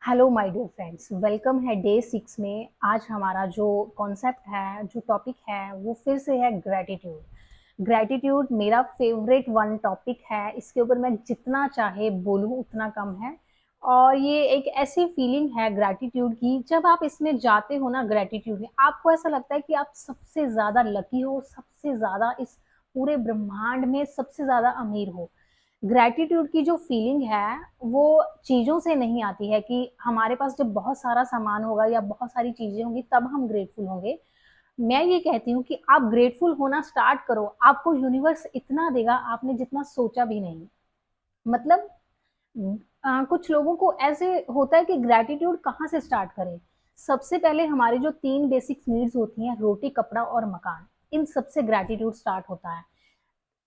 Hello my dear friends, welcome है day 6 में। आज हमारा जो कॉन्सेप्ट है, जो टॉपिक है, वो फिर से है ग्रैटिट्यूड। ग्रैटिट्यूड मेरा फेवरेट वन टॉपिक है। इसके ऊपर मैं जितना चाहे बोलूँ उतना कम है। और ये एक ऐसी फीलिंग है ग्रैटिट्यूड की, जब आप इसमें जाते हो ना, ग्रैटिट्यूड में आपको ऐसा लगता है कि आप सबसे ज़्यादा लकी हो, सबसे ज़्यादा इस पूरे ब्रह्मांड में सबसे ज़्यादा अमीर हो। ग्रैटिट्यूड की जो फीलिंग है वो चीज़ों से नहीं आती है कि हमारे पास जब बहुत सारा सामान होगा या बहुत सारी चीज़ें होंगी तब हम ग्रेटफुल होंगे। मैं ये कहती हूँ कि आप ग्रेटफुल होना स्टार्ट करो, आपको यूनिवर्स इतना देगा आपने जितना सोचा भी नहीं। मतलब कुछ लोगों को ऐसे होता है कि ग्रैटिट्यूड कहाँ से स्टार्ट करें। सबसे पहले हमारी जो 3 बेसिक नीड्स होती हैं, रोटी, कपड़ा और मकान, इन सबसे ग्रैटिट्यूड स्टार्ट होता है।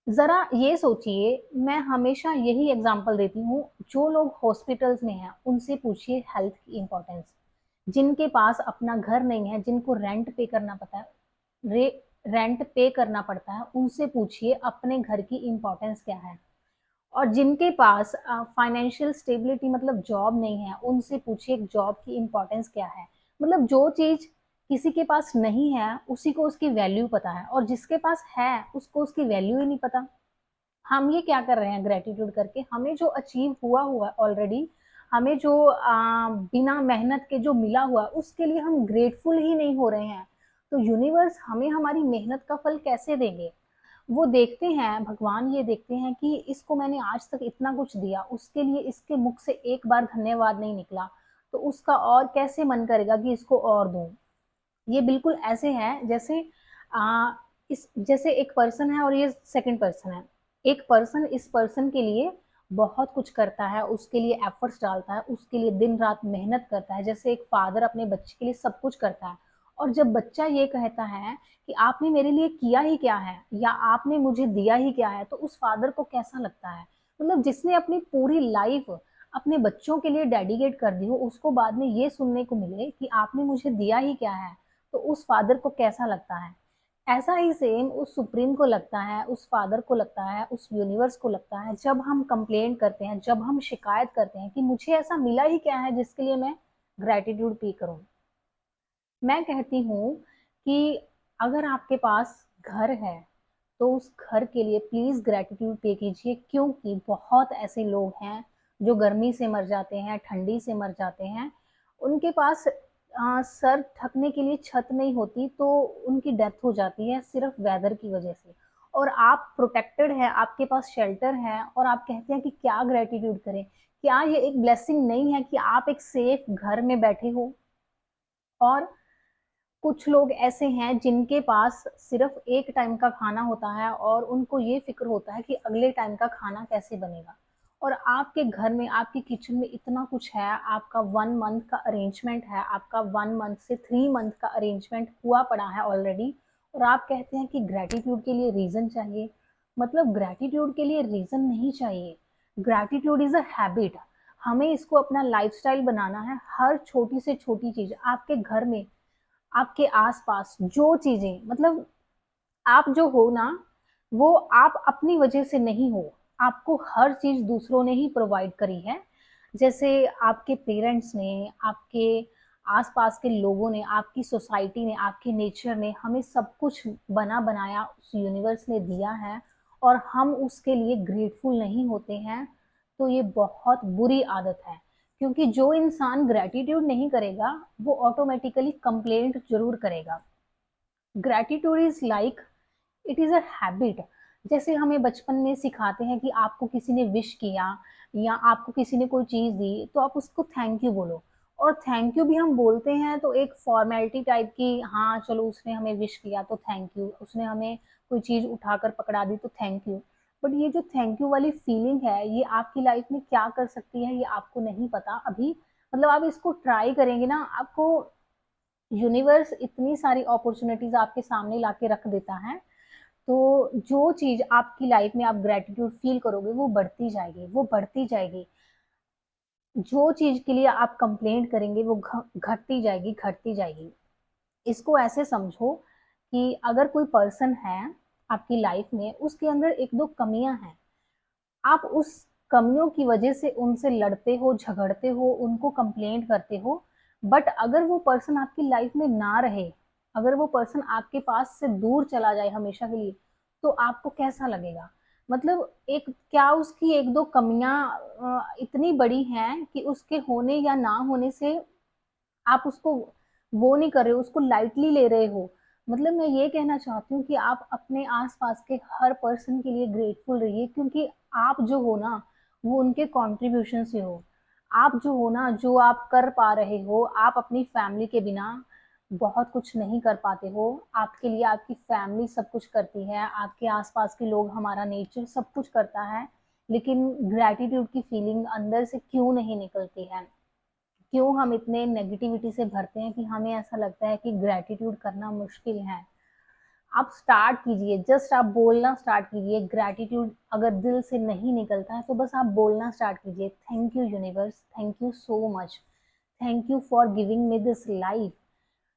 ज़रा ये सोचिए, मैं हमेशा यही एग्जांपल देती हूँ, जो लोग हॉस्पिटल्स में हैं, उनसे पूछिए हेल्थ की इम्पोर्टेंस। जिनके पास अपना घर नहीं है, जिनको रेंट पे करना पता है, रे रेंट पे करना पड़ता है, उनसे पूछिए अपने घर की इम्पोर्टेंस क्या है। और जिनके पास फाइनेंशियल स्टेबिलिटी मतलब जॉब नहीं है, उनसे पूछिए जॉब की इम्पोर्टेंस क्या है। मतलब जो चीज़ किसी के पास नहीं है, उसी को उसकी वैल्यू पता है, और जिसके पास है, उसको उसकी वैल्यू ही नहीं पता। हम ये क्या कर रहे हैं ग्रेटिट्यूड करके, हमें जो अचीव हुआ हुआ ऑलरेडी, हमें जो बिना मेहनत के जो मिला हुआ उसके लिए हम ग्रेटफुल ही नहीं हो रहे हैं। तो यूनिवर्स हमें हमारी मेहनत का फल कैसे देंगे? वो देखते हैं, भगवान ये देखते हैं कि इसको मैंने आज तक इतना कुछ दिया, उसके लिए इसके मुख से एक बार धन्यवाद नहीं निकला, तो उसका और कैसे मन करेगा कि इसको और दूं। ये बिल्कुल ऐसे है जैसे आ, इस जैसे एक पर्सन है और ये सेकंड पर्सन है। एक पर्सन इस पर्सन के लिए बहुत कुछ करता है, उसके लिए एफर्ट्स डालता है, उसके लिए दिन रात मेहनत करता है, जैसे एक फादर अपने बच्चे के लिए सब कुछ करता है। और जब बच्चा ये कहता है कि आपने मेरे लिए किया ही क्या है या आपने मुझे दिया ही क्या है, तो उस फादर को कैसा लगता है? मतलब जिसने अपनी पूरी लाइफ अपने बच्चों के लिए डेडिकेट कर दी हो, उसको बाद में ये सुनने को मिले कि आपने मुझे दिया ही क्या है, तो उस फादर को कैसा लगता है? ऐसा ही सेम उस सुप्रीम को लगता है, उस फादर को लगता है, उस यूनिवर्स को लगता है, जब हम कंप्लेन करते हैं, जब हम शिकायत करते हैं कि मुझे ऐसा मिला ही क्या है जिसके लिए मैं ग्रेटिट्यूड पे करूं। मैं कहती हूँ कि अगर आपके पास घर है, तो उस घर के लिए प्लीज ग्रेटिट्यूड पे कीजिए, क्योंकि बहुत ऐसे लोग हैं जो गर्मी से मर जाते हैं, ठंडी से मर जाते हैं। उनके पास सर ढकने के लिए छत नहीं होती, तो उनकी डेथ हो जाती है सिर्फ वेदर की वजह से। और आप प्रोटेक्टेड है, आपके पास शेल्टर है, और आप कहते हैं कि क्या ग्रेटिट्यूड करें। क्या ये एक ब्लेसिंग नहीं है कि आप एक सेफ घर में बैठे हो? और कुछ लोग ऐसे हैं जिनके पास सिर्फ एक टाइम का खाना होता है, और उनको ये फिक्र होता है कि अगले टाइम का खाना कैसे बनेगा। और आपके घर में, आपके किचन में इतना कुछ है, आपका 1 मंथ का अरेंजमेंट है, आपका 1 मंथ से 3 मंथ का अरेंजमेंट हुआ पड़ा है ऑलरेडी, और आप कहते हैं कि ग्रेटिट्यूड के लिए रीजन चाहिए। मतलब ग्रेटिट्यूड के लिए रीजन नहीं चाहिए। Gratitude is a habit. हमें इसको अपना लाइफस्टाइल बनाना है। हर छोटी से छोटी चीज आपके घर में, आपके आसपास जो चीजें, मतलब आप जो हो ना, वो आप अपनी वजह से नहीं हो। आपको हर चीज दूसरों ने ही प्रोवाइड करी है। जैसे आपके पेरेंट्स ने, आपके आसपास के लोगों ने, आपकी सोसाइटी ने, आपके नेचर ने हमें सब कुछ बना बनाया उस यूनिवर्स ने दिया है, और हम उसके लिए ग्रेटफुल नहीं होते हैं। तो ये बहुत बुरी आदत है, क्योंकि जो इंसान ग्रेटिट्यूड नहीं करेगा वो ऑटोमेटिकली कंप्लेंट जरूर करेगा। Gratitude is like, it is a habit. जैसे हमें बचपन में सिखाते हैं कि आपको किसी ने विश किया या आपको किसी ने कोई चीज दी, तो आप उसको थैंक यू बोलो। और थैंक यू भी हम बोलते हैं तो एक फॉर्मेलिटी टाइप की, हाँ चलो उसने हमें विश किया तो थैंक यू, उसने हमें कोई चीज उठाकर पकड़ा दी तो थैंक यू। बट ये जो थैंक यू वाली फीलिंग है, ये आपकी लाइफ में क्या कर सकती है ये आपको नहीं पता अभी। मतलब आप इसको ट्राई करेंगे ना, आपको यूनिवर्स इतनी सारी अपॉर्चुनिटीज आपके सामने लाके रख देता है। तो जो चीज आपकी लाइफ में आप ग्रेटिट्यूड फील करोगे वो बढ़ती जाएगी, वो बढ़ती जाएगी। जो चीज के लिए आप कंप्लेंट करेंगे वो घटती जाएगी, घटती जाएगी। इसको ऐसे समझो कि अगर कोई पर्सन है आपकी लाइफ में, उसके अंदर एक दो कमियां हैं, आप उस कमियों की वजह से उनसे लड़ते हो, झगड़ते हो, उनको कंप्लेंट करते हो, बट अगर वो पर्सन आपकी लाइफ में ना रहे, अगर वो पर्सन आपके पास से दूर चला जाए हमेशा के लिए, तो आपको कैसा लगेगा? मतलब एक क्या उसकी 1-2 कमियाँ इतनी बड़ी हैं कि उसके होने या ना होने से आप उसको वो नहीं कर रहे हो, उसको लाइटली ले रहे हो। मतलब मैं ये कहना चाहती हूँ कि आप अपने आस-पास के हर पर्सन के लिए ग्रेटफुल रहिए, क्योंकि आप जो हो ना, वो उनके कंट्रीब्यूशन से हो। आप जो हो ना, जो आप कर पा रहे हो, आप अपनी फैमिली के बिना बहुत कुछ नहीं कर पाते हो। आपके लिए आपकी फैमिली सब कुछ करती है, आपके आस-पास के लोग, हमारा नेचर सब कुछ करता है, लेकिन ग्रैटिट्यूड की फीलिंग अंदर से क्यों नहीं निकलती है? क्यों हम इतने नेगेटिविटी से भरते हैं कि हमें ऐसा लगता है कि ग्रैटिट्यूड करना मुश्किल है? आप स्टार्ट कीजिए, जस्ट आप बोलना स्टार्ट कीजिए। ग्रैटिट्यूड अगर दिल से नहीं निकलता है तो बस आप बोलना स्टार्ट कीजिए, thank you universe, thank you so much, thank you for giving me this life.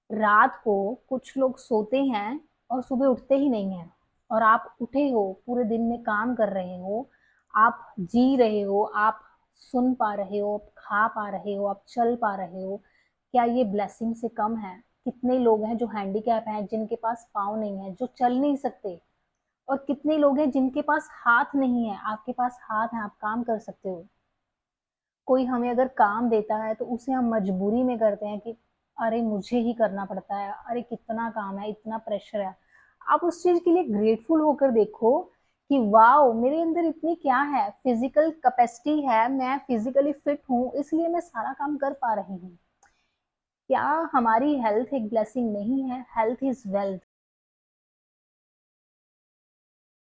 रात को कुछ लोग सोते हैं और सुबह उठते ही नहीं हैं, और आप उठे हो, पूरे दिन में काम कर रहे हो, आप जी रहे हो, आप सुन पा रहे हो, आप खा पा रहे हो, आप चल पा रहे हो, क्या ये ब्लेसिंग से कम है? कितने लोग हैं जो हैंडीकैप हैं, जिनके पास पाँव नहीं है, जो चल नहीं सकते, और कितने लोग हैं जिनके पास हाथ नहीं है, आपके पास हाथ है, आप काम कर सकते हो। कोई हमें अगर काम देता है तो उसे हम मजबूरी में करते हैं कि अरे मुझे ही करना पड़ता है, अरे कितना काम है, इतना प्रेशर है। आप उस चीज के लिए ग्रेटफुल होकर देखो कि वाओ, मेरे अंदर इतनी क्या है, फिजिकल कैपेसिटी है, मैं फिजिकली फिट हूँ, इसलिए मैं सारा काम कर पा रही हूँ। क्या हमारी हेल्थ एक ब्लेसिंग नहीं है? Health is wealth.